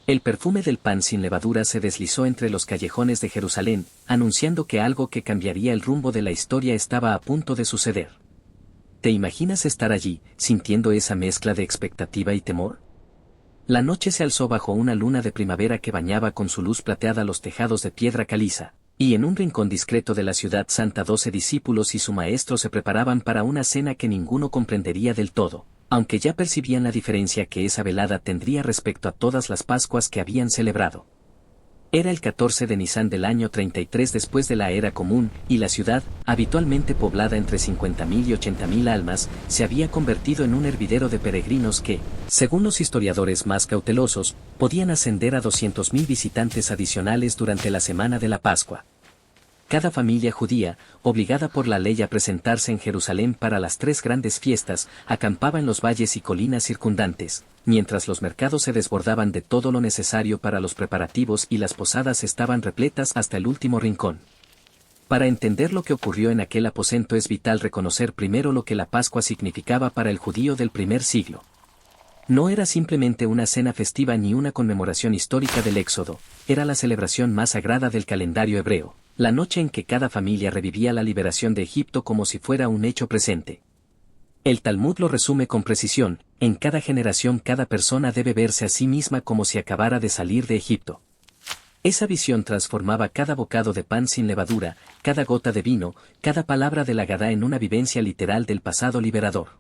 El perfume del pan sin levadura se deslizó entre los callejones de Jerusalén, anunciando que algo que cambiaría el rumbo de la historia estaba a punto de suceder. ¿Te imaginas estar allí, sintiendo esa mezcla de expectativa y temor? La noche se alzó bajo una luna de primavera que bañaba con su luz plateada los tejados de piedra caliza, y en un rincón discreto de la ciudad santa 12 discípulos y su maestro se preparaban para una cena que ninguno comprendería del todo, aunque ya percibían la diferencia que esa velada tendría respecto a todas las Pascuas que habían celebrado. Era el 14 de Nisán del año 33 después de la era común, y la ciudad, habitualmente poblada entre 50.000 y 80.000 almas, se había convertido en un hervidero de peregrinos que, según los historiadores más cautelosos, podían ascender a 200.000 visitantes adicionales durante la semana de la Pascua. Cada familia judía, obligada por la ley a presentarse en Jerusalén para las 3 grandes fiestas, acampaba en los valles y colinas circundantes, mientras los mercados se desbordaban de todo lo necesario para los preparativos y las posadas estaban repletas hasta el último rincón. Para entender lo que ocurrió en aquel aposento es vital reconocer primero lo que la Pascua significaba para el judío del primer siglo. No era simplemente una cena festiva ni una conmemoración histórica del Éxodo, era la celebración más sagrada del calendario hebreo, la noche en que cada familia revivía la liberación de Egipto como si fuera un hecho presente. El Talmud lo resume con precisión: en cada generación cada persona debe verse a sí misma como si acabara de salir de Egipto. Esa visión transformaba cada bocado de pan sin levadura, cada gota de vino, cada palabra de la Agadá en una vivencia literal del pasado liberador.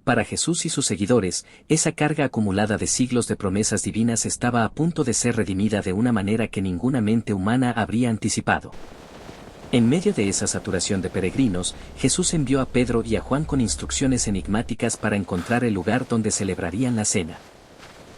Para Jesús y sus seguidores, esa carga acumulada de siglos de promesas divinas estaba a punto de ser redimida de una manera que ninguna mente humana habría anticipado. En medio de esa saturación de peregrinos, Jesús envió a Pedro y a Juan con instrucciones enigmáticas para encontrar el lugar donde celebrarían la cena.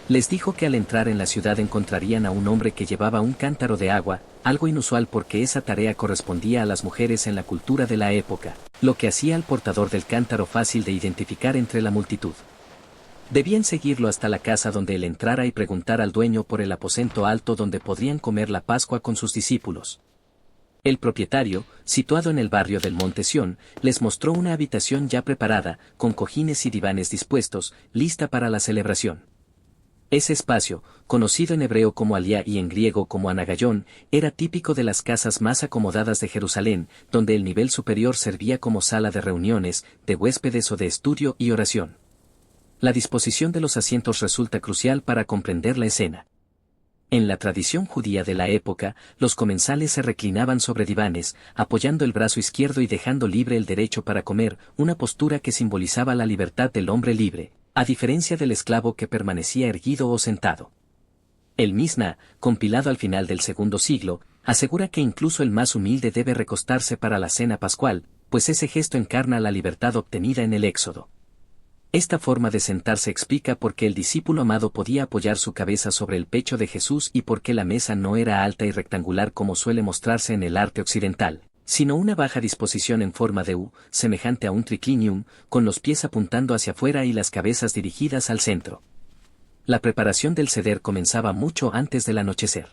Les dijo que al entrar en la ciudad encontrarían a un hombre que llevaba un cántaro de agua, algo inusual porque esa tarea correspondía a las mujeres en la cultura de la época, lo que hacía al portador del cántaro fácil de identificar entre la multitud. Debían seguirlo hasta la casa donde él entrara y preguntar al dueño por el aposento alto donde podrían comer la Pascua con sus discípulos. El propietario, situado en el barrio del Monte Sión, les mostró una habitación ya preparada, con cojines y divanes dispuestos, lista para la celebración. Ese espacio, conocido en hebreo como Aliá y en griego como Anagayón, era típico de las casas más acomodadas de Jerusalén, donde el nivel superior servía como sala de reuniones, de huéspedes o de estudio y oración. La disposición de los asientos resulta crucial para comprender la escena. En la tradición judía de la época, los comensales se reclinaban sobre divanes, apoyando el brazo izquierdo y dejando libre el derecho para comer, una postura que simbolizaba la libertad del hombre libre, a diferencia del esclavo que permanecía erguido o sentado. El Misná, compilado al final del segundo siglo, asegura que incluso el más humilde debe recostarse para la cena pascual, pues ese gesto encarna la libertad obtenida en el Éxodo. Esta forma de sentarse explica por qué el discípulo amado podía apoyar su cabeza sobre el pecho de Jesús y por qué la mesa no era alta y rectangular como suele mostrarse en el arte occidental, sino una baja disposición en forma de U, semejante a un triclinium, con los pies apuntando hacia afuera y las cabezas dirigidas al centro. La preparación del seder comenzaba mucho antes del anochecer.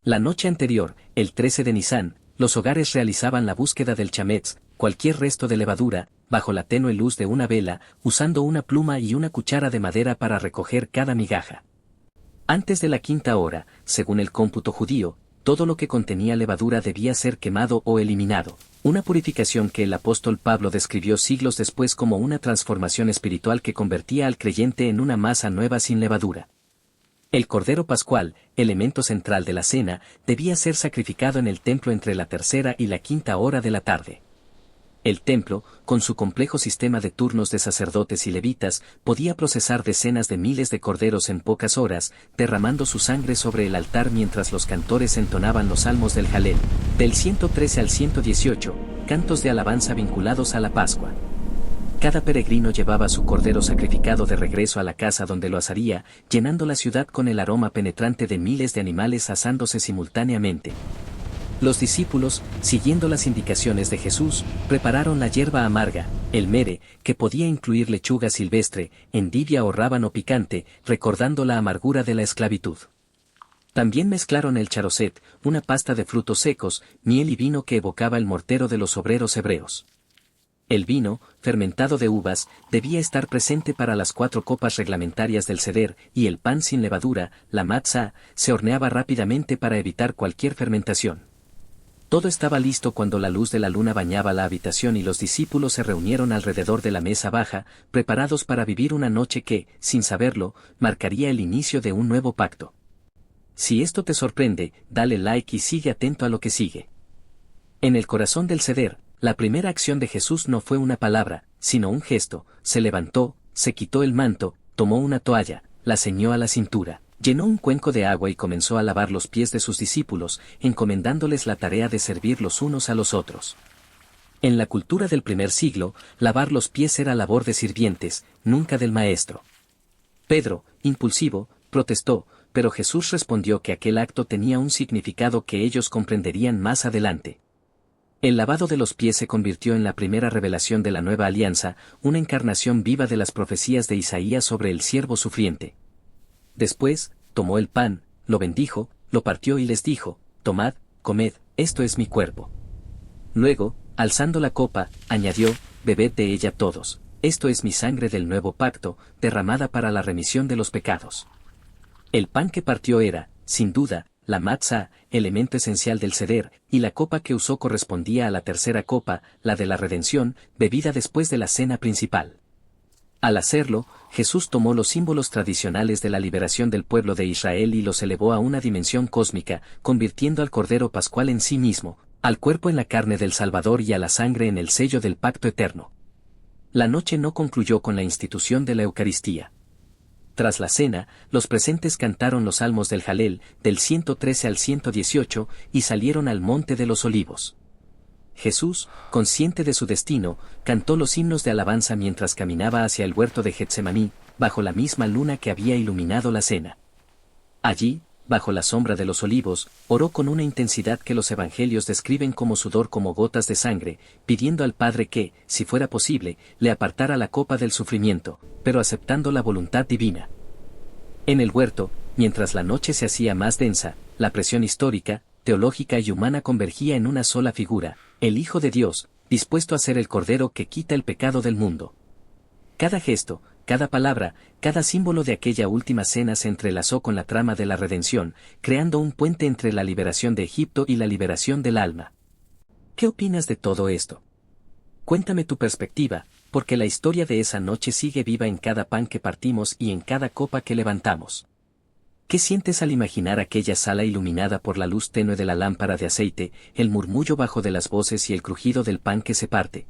La noche anterior, el 13 de Nisán, los hogares realizaban la búsqueda del chametz, cualquier resto de levadura, bajo la tenue luz de una vela, usando una pluma y una cuchara de madera para recoger cada migaja. Antes de la 5ª hora, según el cómputo judío, todo lo que contenía levadura debía ser quemado o eliminado, una purificación que el apóstol Pablo describió siglos después como una transformación espiritual que convertía al creyente en una masa nueva sin levadura. El cordero pascual, elemento central de la cena, debía ser sacrificado en el templo entre la 3ª y la 5ª hora de la tarde. El templo, con su complejo sistema de turnos de sacerdotes y levitas, podía procesar decenas de miles de corderos en pocas horas, derramando su sangre sobre el altar mientras los cantores entonaban los salmos del Jalel, del 113 al 118, cantos de alabanza vinculados a la Pascua. Cada peregrino llevaba su cordero sacrificado de regreso a la casa donde lo asaría, llenando la ciudad con el aroma penetrante de miles de animales asándose simultáneamente. Los discípulos, siguiendo las indicaciones de Jesús, prepararon la hierba amarga, el mere, que podía incluir lechuga silvestre, endivia o rábano picante, recordando la amargura de la esclavitud. También mezclaron el charoset, una pasta de frutos secos, miel y vino que evocaba el mortero de los obreros hebreos. El vino, fermentado de uvas, debía estar presente para las 4 copas reglamentarias del seder, y el pan sin levadura, la matzá, se horneaba rápidamente para evitar cualquier fermentación. Todo estaba listo cuando la luz de la luna bañaba la habitación y los discípulos se reunieron alrededor de la mesa baja, preparados para vivir una noche que, sin saberlo, marcaría el inicio de un nuevo pacto. Si esto te sorprende, dale like y sigue atento a lo que sigue. En el corazón del seder, la primera acción de Jesús no fue una palabra, sino un gesto. Se levantó, se quitó el manto, tomó una toalla, la ceñó a la cintura, llenó un cuenco de agua y comenzó a lavar los pies de sus discípulos, encomendándoles la tarea de servir los unos a los otros. En la cultura del primer siglo, lavar los pies era labor de sirvientes, nunca del maestro. Pedro, impulsivo, protestó, pero Jesús respondió que aquel acto tenía un significado que ellos comprenderían más adelante. El lavado de los pies se convirtió en la primera revelación de la nueva alianza, una encarnación viva de las profecías de Isaías sobre el siervo sufriente. Después, tomó el pan, lo bendijo, lo partió y les dijo, tomad, comed, esto es mi cuerpo. Luego, alzando la copa, añadió, bebed de ella todos, esto es mi sangre del nuevo pacto, derramada para la remisión de los pecados. El pan que partió era, sin duda, la matzá, elemento esencial del seder, y la copa que usó correspondía a la tercera copa, la de la redención, bebida después de la cena principal. Al hacerlo, Jesús tomó los símbolos tradicionales de la liberación del pueblo de Israel y los elevó a una dimensión cósmica, convirtiendo al Cordero Pascual en sí mismo, al cuerpo en la carne del Salvador y a la sangre en el sello del pacto eterno. La noche no concluyó con la institución de la Eucaristía. Tras la cena, los presentes cantaron los salmos del Jalel, del 113 al 118, y salieron al Monte de los Olivos. Jesús, consciente de su destino, cantó los himnos de alabanza mientras caminaba hacia el huerto de Getsemaní, bajo la misma luna que había iluminado la cena. Allí, bajo la sombra de los olivos, oró con una intensidad que los evangelios describen como sudor como gotas de sangre, pidiendo al Padre que, si fuera posible, le apartara la copa del sufrimiento, pero aceptando la voluntad divina. En el huerto, mientras la noche se hacía más densa, la presión histórica, teológica y humana convergía en una sola figura, el Hijo de Dios, dispuesto a ser el Cordero que quita el pecado del mundo. Cada gesto, cada palabra, cada símbolo de aquella última cena se entrelazó con la trama de la redención, creando un puente entre la liberación de Egipto y la liberación del alma. ¿Qué opinas de todo esto? Cuéntame tu perspectiva, porque la historia de esa noche sigue viva en cada pan que partimos y en cada copa que levantamos. ¿Qué sientes al imaginar aquella sala iluminada por la luz tenue de la lámpara de aceite, el murmullo bajo de las voces y el crujido del pan que se parte?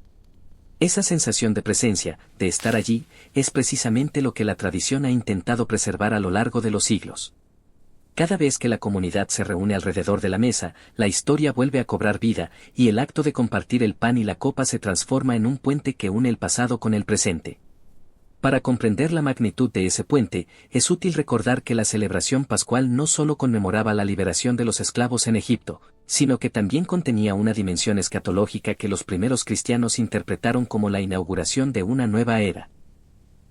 Esa sensación de presencia, de estar allí, es precisamente lo que la tradición ha intentado preservar a lo largo de los siglos. Cada vez que la comunidad se reúne alrededor de la mesa, la historia vuelve a cobrar vida, y el acto de compartir el pan y la copa se transforma en un puente que une el pasado con el presente. Para comprender la magnitud de ese puente, es útil recordar que la celebración pascual no solo conmemoraba la liberación de los esclavos en Egipto, sino que también contenía una dimensión escatológica que los primeros cristianos interpretaron como la inauguración de una nueva era.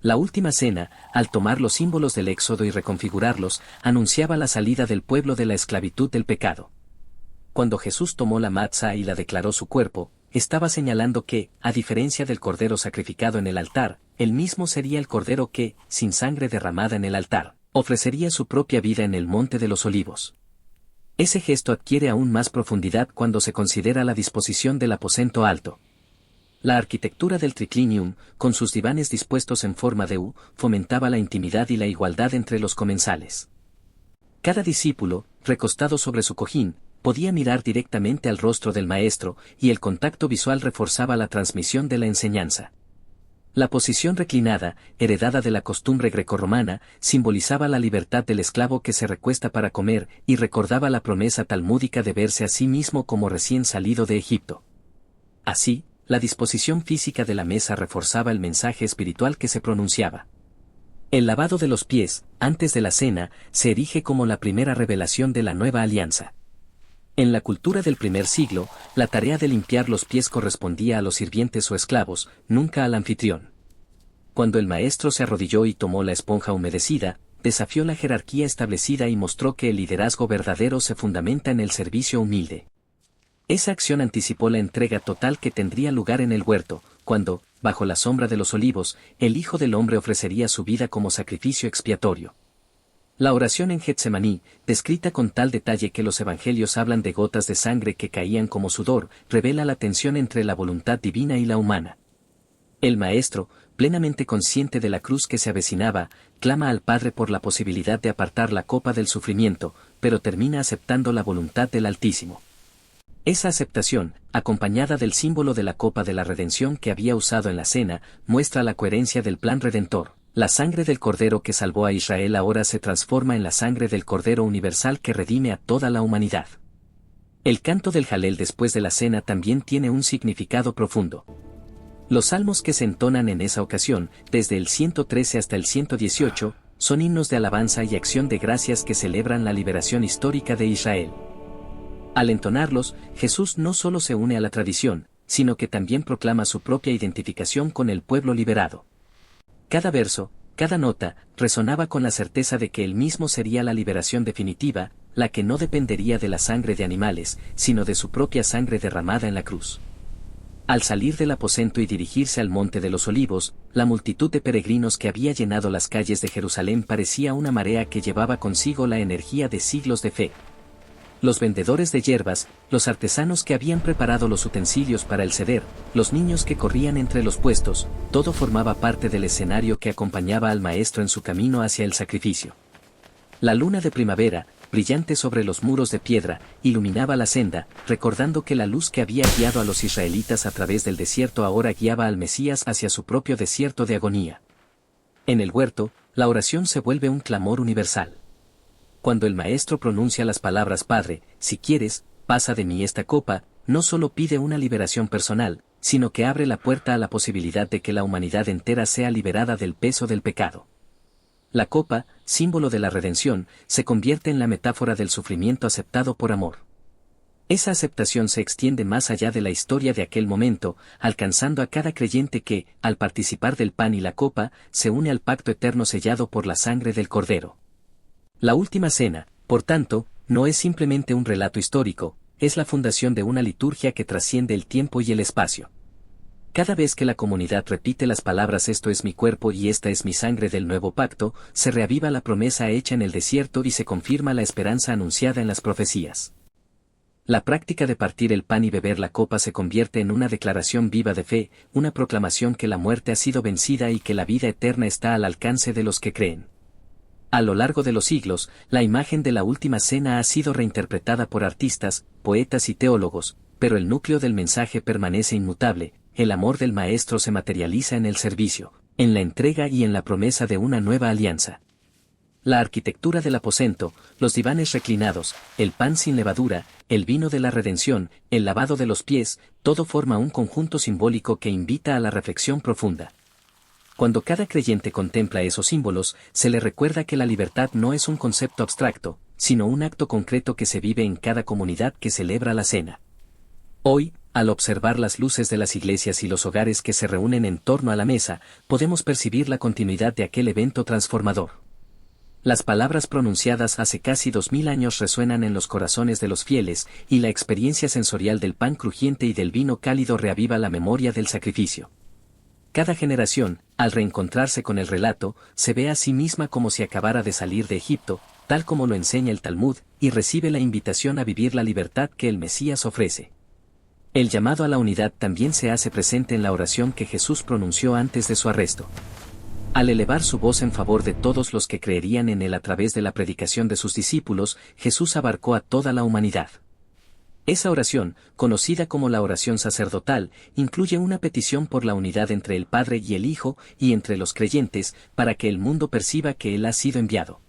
La última cena, al tomar los símbolos del Éxodo y reconfigurarlos, anunciaba la salida del pueblo de la esclavitud del pecado. Cuando Jesús tomó la matzá y la declaró su cuerpo, estaba señalando que, a diferencia del cordero sacrificado en el altar, él mismo sería el cordero que, sin sangre derramada en el altar, ofrecería su propia vida en el Monte de los Olivos. Ese gesto adquiere aún más profundidad cuando se considera la disposición del aposento alto. La arquitectura del triclinium, con sus divanes dispuestos en forma de U, fomentaba la intimidad y la igualdad entre los comensales. Cada discípulo, recostado sobre su cojín, podía mirar directamente al rostro del maestro, y el contacto visual reforzaba la transmisión de la enseñanza. La posición reclinada, heredada de la costumbre grecorromana, simbolizaba la libertad del esclavo que se recuesta para comer, y recordaba la promesa talmúdica de verse a sí mismo como recién salido de Egipto. Así, la disposición física de la mesa reforzaba el mensaje espiritual que se pronunciaba. El lavado de los pies, antes de la cena, se erige como la primera revelación de la nueva alianza. En la cultura del primer siglo, la tarea de limpiar los pies correspondía a los sirvientes o esclavos, nunca al anfitrión. Cuando el maestro se arrodilló y tomó la esponja humedecida, desafió la jerarquía establecida y mostró que el liderazgo verdadero se fundamenta en el servicio humilde. Esa acción anticipó la entrega total que tendría lugar en el huerto, cuando, bajo la sombra de los olivos, el Hijo del Hombre ofrecería su vida como sacrificio expiatorio. La oración en Getsemaní, descrita con tal detalle que los evangelios hablan de gotas de sangre que caían como sudor, revela la tensión entre la voluntad divina y la humana. El Maestro, plenamente consciente de la cruz que se avecinaba, clama al Padre por la posibilidad de apartar la copa del sufrimiento, pero termina aceptando la voluntad del Altísimo. Esa aceptación, acompañada del símbolo de la copa de la redención que había usado en la cena, muestra la coherencia del plan redentor. La sangre del Cordero que salvó a Israel ahora se transforma en la sangre del Cordero universal que redime a toda la humanidad. El canto del Jalel después de la cena también tiene un significado profundo. Los salmos que se entonan en esa ocasión, desde el 113 hasta el 118, son himnos de alabanza y acción de gracias que celebran la liberación histórica de Israel. Al entonarlos, Jesús no solo se une a la tradición, sino que también proclama su propia identificación con el pueblo liberado. Cada verso, cada nota, resonaba con la certeza de que él mismo sería la liberación definitiva, la que no dependería de la sangre de animales, sino de su propia sangre derramada en la cruz. Al salir del aposento y dirigirse al Monte de los Olivos, la multitud de peregrinos que había llenado las calles de Jerusalén parecía una marea que llevaba consigo la energía de siglos de fe. Los vendedores de hierbas, los artesanos que habían preparado los utensilios para el seder, los niños que corrían entre los puestos, todo formaba parte del escenario que acompañaba al Maestro en su camino hacia el sacrificio. La luna de primavera, brillante sobre los muros de piedra, iluminaba la senda, recordando que la luz que había guiado a los israelitas a través del desierto ahora guiaba al Mesías hacia su propio desierto de agonía. En el huerto, la oración se vuelve un clamor universal. Cuando el Maestro pronuncia las palabras Padre, si quieres, pasa de mí esta copa, no solo pide una liberación personal, sino que abre la puerta a la posibilidad de que la humanidad entera sea liberada del peso del pecado. La copa, símbolo de la redención, se convierte en la metáfora del sufrimiento aceptado por amor. Esa aceptación se extiende más allá de la historia de aquel momento, alcanzando a cada creyente que, al participar del pan y la copa, se une al pacto eterno sellado por la sangre del Cordero. La última cena, por tanto, no es simplemente un relato histórico, es la fundación de una liturgia que trasciende el tiempo y el espacio. Cada vez que la comunidad repite las palabras esto es mi cuerpo y esta es mi sangre del nuevo pacto, se reaviva la promesa hecha en el desierto y se confirma la esperanza anunciada en las profecías. La práctica de partir el pan y beber la copa se convierte en una declaración viva de fe, una proclamación que la muerte ha sido vencida y que la vida eterna está al alcance de los que creen. A lo largo de los siglos, la imagen de la última cena ha sido reinterpretada por artistas, poetas y teólogos, pero el núcleo del mensaje permanece inmutable, el amor del Maestro se materializa en el servicio, en la entrega y en la promesa de una nueva alianza. La arquitectura del aposento, los divanes reclinados, el pan sin levadura, el vino de la redención, el lavado de los pies, todo forma un conjunto simbólico que invita a la reflexión profunda. Cuando cada creyente contempla esos símbolos, se le recuerda que la libertad no es un concepto abstracto, sino un acto concreto que se vive en cada comunidad que celebra la cena. Hoy, al observar las luces de las iglesias y los hogares que se reúnen en torno a la mesa, podemos percibir la continuidad de aquel evento transformador. Las palabras pronunciadas hace casi 2000 años resuenan en los corazones de los fieles, y la experiencia sensorial del pan crujiente y del vino cálido reaviva la memoria del sacrificio. Cada generación, al reencontrarse con el relato, se ve a sí misma como si acabara de salir de Egipto, tal como lo enseña el Talmud, y recibe la invitación a vivir la libertad que el Mesías ofrece. El llamado a la unidad también se hace presente en la oración que Jesús pronunció antes de su arresto. Al elevar su voz en favor de todos los que creerían en él a través de la predicación de sus discípulos, Jesús abarcó a toda la humanidad. Esa oración, conocida como la oración sacerdotal, incluye una petición por la unidad entre el Padre y el Hijo y entre los creyentes, para que el mundo perciba que Él ha sido enviado.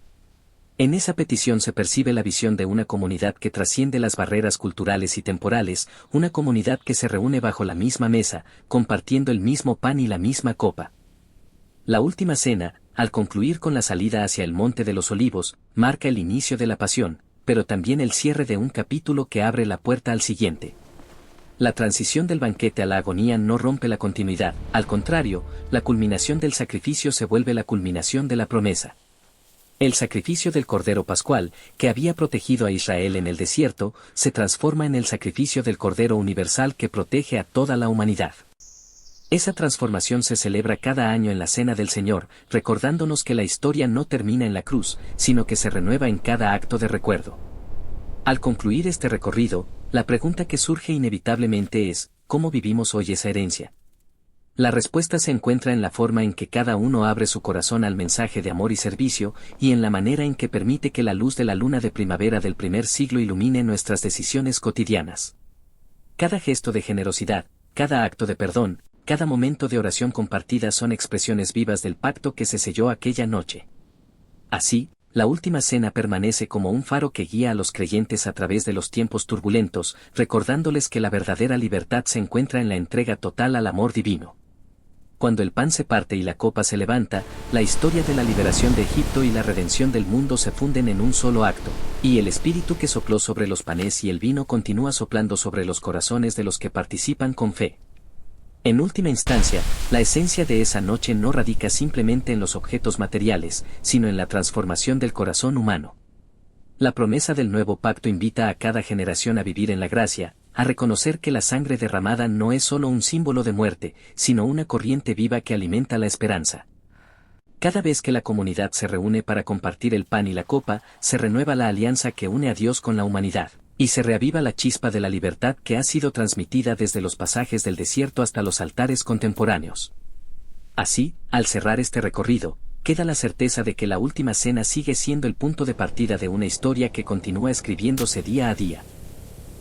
En esa petición se percibe la visión de una comunidad que trasciende las barreras culturales y temporales, una comunidad que se reúne bajo la misma mesa, compartiendo el mismo pan y la misma copa. La última cena, al concluir con la salida hacia el Monte de los Olivos, marca el inicio de la pasión, pero también el cierre de un capítulo que abre la puerta al siguiente. La transición del banquete a la agonía no rompe la continuidad, al contrario, la culminación del sacrificio se vuelve la culminación de la promesa. El sacrificio del Cordero Pascual, que había protegido a Israel en el desierto, se transforma en el sacrificio del Cordero Universal que protege a toda la humanidad. Esa transformación se celebra cada año en la Cena del Señor, recordándonos que la historia no termina en la cruz, sino que se renueva en cada acto de recuerdo. Al concluir este recorrido, la pregunta que surge inevitablemente es, ¿cómo vivimos hoy esa herencia? La respuesta se encuentra en la forma en que cada uno abre su corazón al mensaje de amor y servicio, y en la manera en que permite que la luz de la luna de primavera del primer siglo ilumine nuestras decisiones cotidianas. Cada gesto de generosidad, cada acto de perdón, cada momento de oración compartida son expresiones vivas del pacto que se selló aquella noche. Así, la última cena permanece como un faro que guía a los creyentes a través de los tiempos turbulentos, recordándoles que la verdadera libertad se encuentra en la entrega total al amor divino. Cuando el pan se parte y la copa se levanta, la historia de la liberación de Egipto y la redención del mundo se funden en un solo acto, y el espíritu que sopló sobre los panes y el vino continúa soplando sobre los corazones de los que participan con fe. En última instancia, la esencia de esa noche no radica simplemente en los objetos materiales, sino en la transformación del corazón humano. La promesa del nuevo pacto invita a cada generación a vivir en la gracia, a reconocer que la sangre derramada no es solo un símbolo de muerte, sino una corriente viva que alimenta la esperanza. Cada vez que la comunidad se reúne para compartir el pan y la copa, se renueva la alianza que une a Dios con la humanidad, y se reaviva la chispa de la libertad que ha sido transmitida desde los pasajes del desierto hasta los altares contemporáneos. Así, al cerrar este recorrido, queda la certeza de que la última cena sigue siendo el punto de partida de una historia que continúa escribiéndose día a día.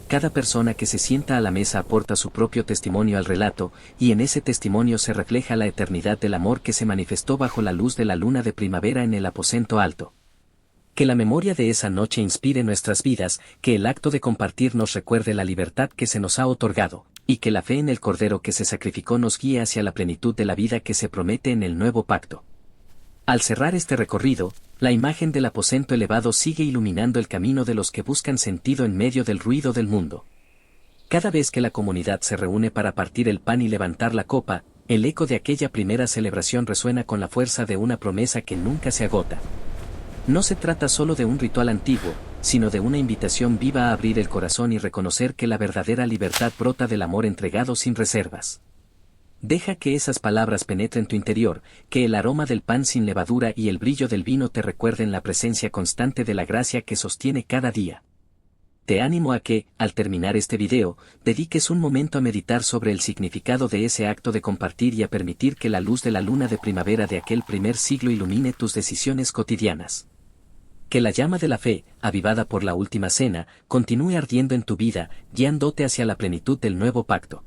Cada persona que se sienta a la mesa aporta su propio testimonio al relato, y en ese testimonio se refleja la eternidad del amor que se manifestó bajo la luz de la luna de primavera en el aposento alto. Que la memoria de esa noche inspire nuestras vidas, que el acto de compartir nos recuerde la libertad que se nos ha otorgado, y que la fe en el Cordero que se sacrificó nos guíe hacia la plenitud de la vida que se promete en el nuevo pacto. Al cerrar este recorrido, la imagen del aposento elevado sigue iluminando el camino de los que buscan sentido en medio del ruido del mundo. Cada vez que la comunidad se reúne para partir el pan y levantar la copa, el eco de aquella primera celebración resuena con la fuerza de una promesa que nunca se agota. No se trata solo de un ritual antiguo, sino de una invitación viva a abrir el corazón y reconocer que la verdadera libertad brota del amor entregado sin reservas. Deja que esas palabras penetren tu interior, que el aroma del pan sin levadura y el brillo del vino te recuerden la presencia constante de la gracia que sostiene cada día. Te animo a que, al terminar este video, dediques un momento a meditar sobre el significado de ese acto de compartir y a permitir que la luz de la luna de primavera de aquel primer siglo ilumine tus decisiones cotidianas. Que la llama de la fe, avivada por la última cena, continúe ardiendo en tu vida, guiándote hacia la plenitud del nuevo pacto.